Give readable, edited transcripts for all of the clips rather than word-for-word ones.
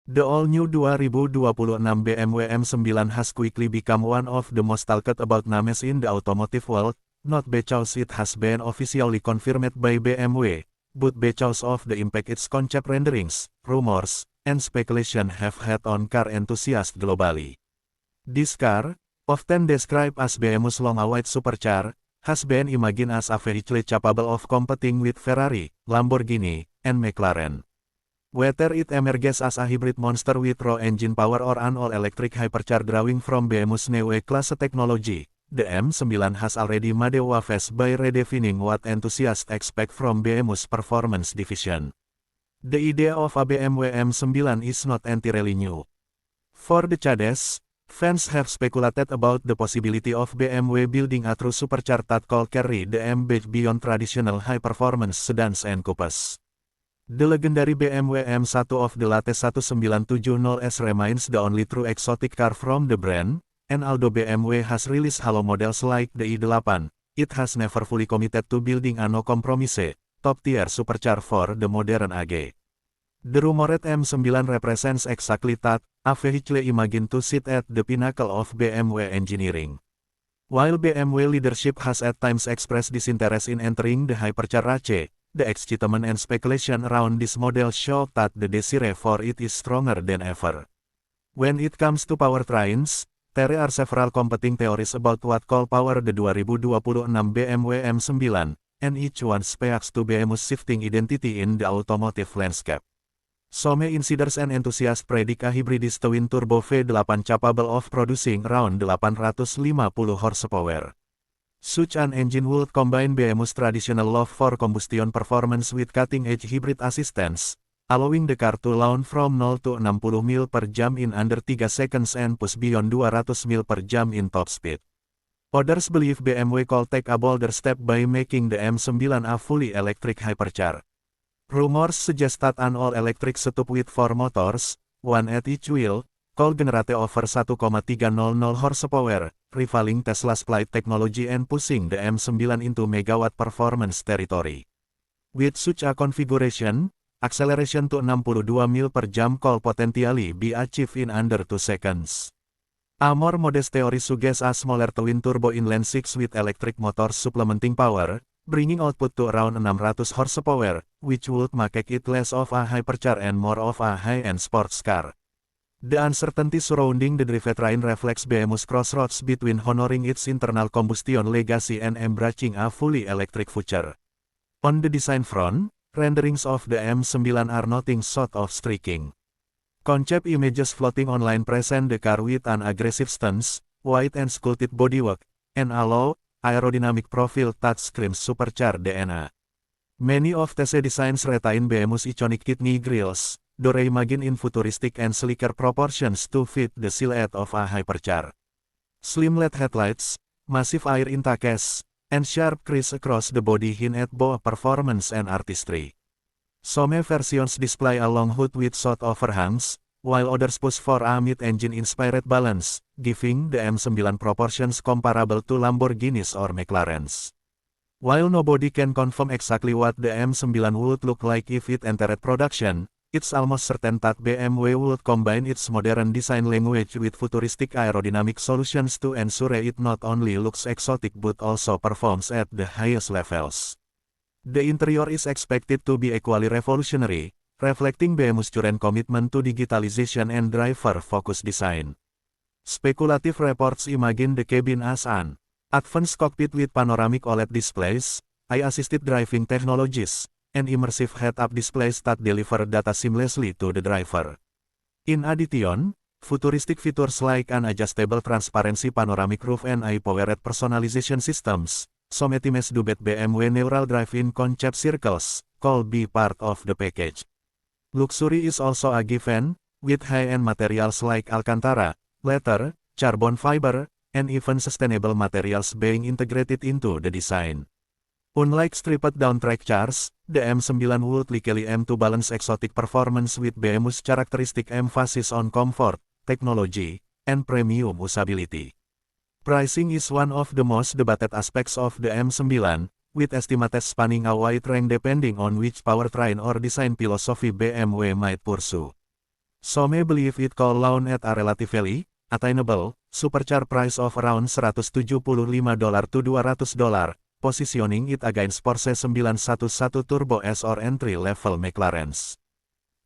The all-new 2026 BMW M9 has quickly become one of the most talked about names in the automotive world, not because it has been officially confirmed by BMW, but because of the impact its concept renderings, rumors, and speculation have had on car enthusiasts globally. This car, often described as BMW's long-awaited supercar, has been imagined as a vehicle capable of competing with Ferrari, Lamborghini, and McLaren. Whether it emerges as a hybrid monster with raw engine power or an all-electric hypercar drawing from BMW's new E-Class technology, the M9 has already made waves by redefining what enthusiasts expect from BMW's performance division. The idea of a BMW M9 is not entirely new. For decades, fans have speculated about the possibility of BMW building a true supercar that could carry the M beyond traditional high-performance sedans and coupes. The legendary BMW M1 of the latest 1970s remains the only true exotic car from the brand, and although BMW has released halo models like the i8, it has never fully committed to building a no-compromise, top-tier supercar for the modern age. The rumored M9 represents exactly that, a vehicle imagined to sit at the pinnacle of BMW engineering. While BMW leadership has at times expressed disinterest in entering the hypercar race, the excitement and speculation around this model show that the desire for it is stronger than ever. When it comes to powertrains, there are several competing theories about what could power the 2026 BMW M9, and each one speaks to BMW's shifting identity in the automotive landscape. Some insiders and enthusiasts predict a hybridized twin-turbo V8 capable of producing around 850 horsepower. Such an engine would combine BMW's traditional love for combustion performance with cutting-edge hybrid assistance, allowing the car to launch from 0 to 60 mil per jam in under 3 seconds and push beyond 200 mil per jam in top speed. Others believe BMW could take a bolder step by making the M9 a fully electric hypercar. Rumors suggest that an all-electric setup with 4 motors, one at each wheel, could generate over 1,300 horsepower, rivaling Tesla's flight technology and pushing the M9 into megawatt performance territory. With such a configuration, acceleration to 62 mil per jam could potentially be achieved in under 2 seconds. A more modest theory suggests a smaller twin-turbo inline 6 with electric motors supplementing power, bringing output to around 600 horsepower, which would make it less of a hypercar and more of a high-end sports car. The uncertainty surrounding the drivetrain reflects BMW's crossroads between honoring its internal combustion legacy and embracing a fully electric future. On the design front, renderings of the M9 are nothing short of striking. Concept images floating online present the car with an aggressive stance, wide and sculpted bodywork, and a low, aerodynamic profile that screams supercar DNA. Many of these designs retain BMW's iconic kidney grills, though reimagined in futuristic and sleeker proportions to fit the silhouette of a hypercar. Slim LED headlights, massive air intakes, and sharp crease across the body hint at both performance and artistry. Some versions display a long hood with short overhangs, while others push for a mid-engine inspired balance, giving the M9 proportions comparable to Lamborghinis or McLaren's. While nobody can confirm exactly what the M9 would look like if it entered production, it's almost certain that BMW would combine its modern design language with futuristic aerodynamic solutions to ensure it not only looks exotic but also performs at the highest levels. The interior is expected to be equally revolutionary, reflecting BMW's current commitment to digitalization and driver-focused design. Speculative reports imagine the cabin as an advanced cockpit with panoramic OLED displays, eye-assisted driving technologies, and immersive head-up displays that deliver data seamlessly to the driver. In addition, futuristic features like an adjustable transparency panoramic roof and AI-powered personalization systems, some estimates do bet BMW neural drive-in concept circles, could be part of the package. Luxury is also a given, with high-end materials like Alcantara, leather, carbon fiber, and even sustainable materials being integrated into the design. Unlike stripped-down track cars, the M9 would likely aim to balance exotic performance with BMW's characteristic emphasis on comfort, technology, and premium usability. Pricing is one of the most debated aspects of the M9, with estimates spanning a wide range depending on which powertrain or design philosophy BMW might pursue. Some believe it could launch at a relatively attainable supercharged price of around $175 to $200, positioning it against Porsche 911 Turbo S or entry-level McLarens.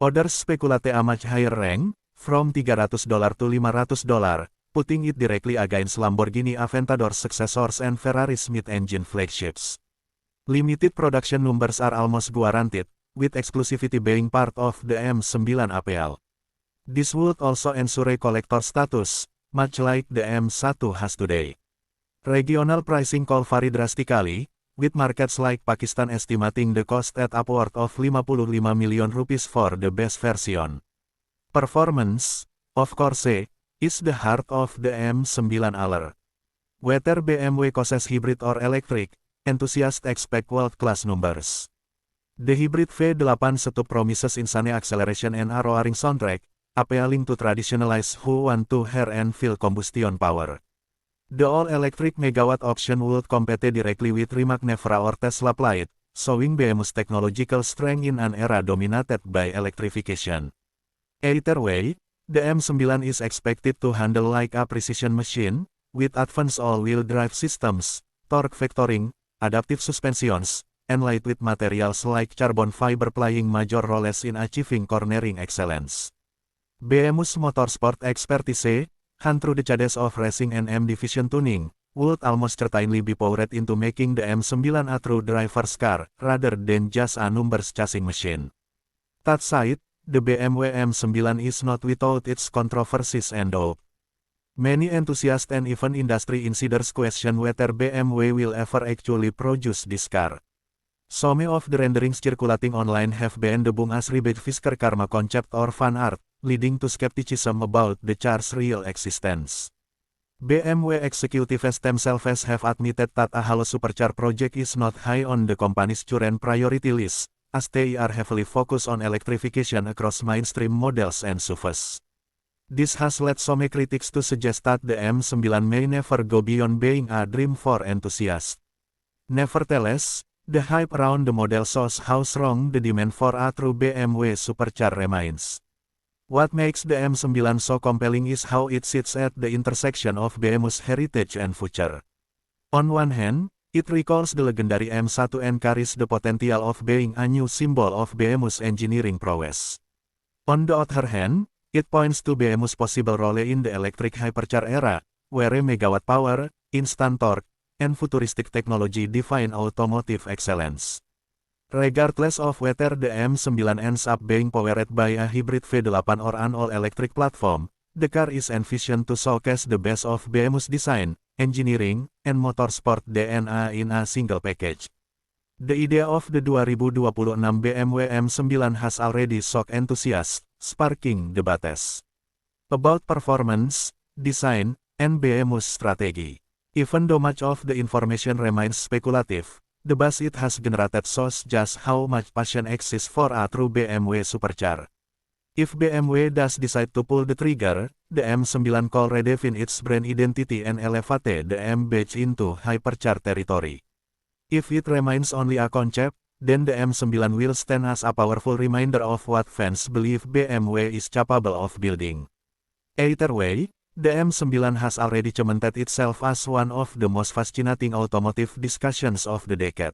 Others speculate a much higher rank, from $300 to $500, putting it directly against Lamborghini Aventador successors and Ferrari's mid-engine flagships. Limited production numbers are almost guaranteed, with exclusivity being part of the M9 APL. This would also ensure collector status, much like the M1 has today. Regional pricing could vary drastically, with markets like Pakistan estimating the cost at upward of ₹55 million for the base version. Performance, of course, is the heart of the M9 Aller. Whether BMW chooses hybrid or electric, enthusiasts expect world-class numbers. The hybrid V8 setup promises insane acceleration and a roaring soundtrack, appealing to traditionalists who want to hear and feel combustion power. The all-electric megawatt option would compete directly with Rimac Nevera or Tesla Plaid, showing BMW's technological strength in an era dominated by electrification. Either way, the M9 is expected to handle like a precision machine, with advanced all-wheel drive systems, torque vectoring, adaptive suspensions, and lightweight materials like carbon fiber playing major roles in achieving cornering excellence. BMW's motorsport expertise, honed through decades of racing and M-division tuning, would almost certainly be poured into making the M9 a true driver's car, rather than just a numbers chasing machine. That said, the BMW M9 is not without its controversies and doubt. Many enthusiasts and even industry insiders question whether BMW will ever actually produce this car. Some of the renderings circulating online have been debunked as rebate Fisker Karma concept or fan art, leading to skepticism about the car's real existence. BMW executives themselves have admitted that a Halo Supercar project is not high on the company's current priority list, as they are heavily focused on electrification across mainstream models and SUVs. This has led some critics to suggest that the M9 may never go beyond being a dream for enthusiasts. Nevertheless, the hype around the model shows how strong the demand for a true BMW supercar remains. What makes the M9 so compelling is how it sits at the intersection of BMW's heritage and future. On one hand, it recalls the legendary M1 and carries the potential of being a new symbol of BMW's engineering prowess. On the other hand, it points to BMW's possible role in the electric hypercar era, where megawatt power, instant torque, and futuristic technology define automotive excellence. Regardless of whether the M9 ends up being powered by a hybrid V8 or an all-electric platform, the car is envisioned to showcase the best of BMW's design, engineering, and motorsport DNA in a single package. The idea of the 2026 BMW M9 has already shocked enthusiasts, sparking debates about performance, design, and BMW's strategy. Even though much of the information remains speculative, the buzz it has generated shows just how much passion exists for a true BMW supercar. If BMW does decide to pull the trigger, the M9 could redefine its brand identity and elevate the M badge into hypercar territory. If it remains only a concept, then the M9 will stand as a powerful reminder of what fans believe BMW is capable of building. Either way, the M9 has already cemented itself as one of the most fascinating automotive discussions of the decade.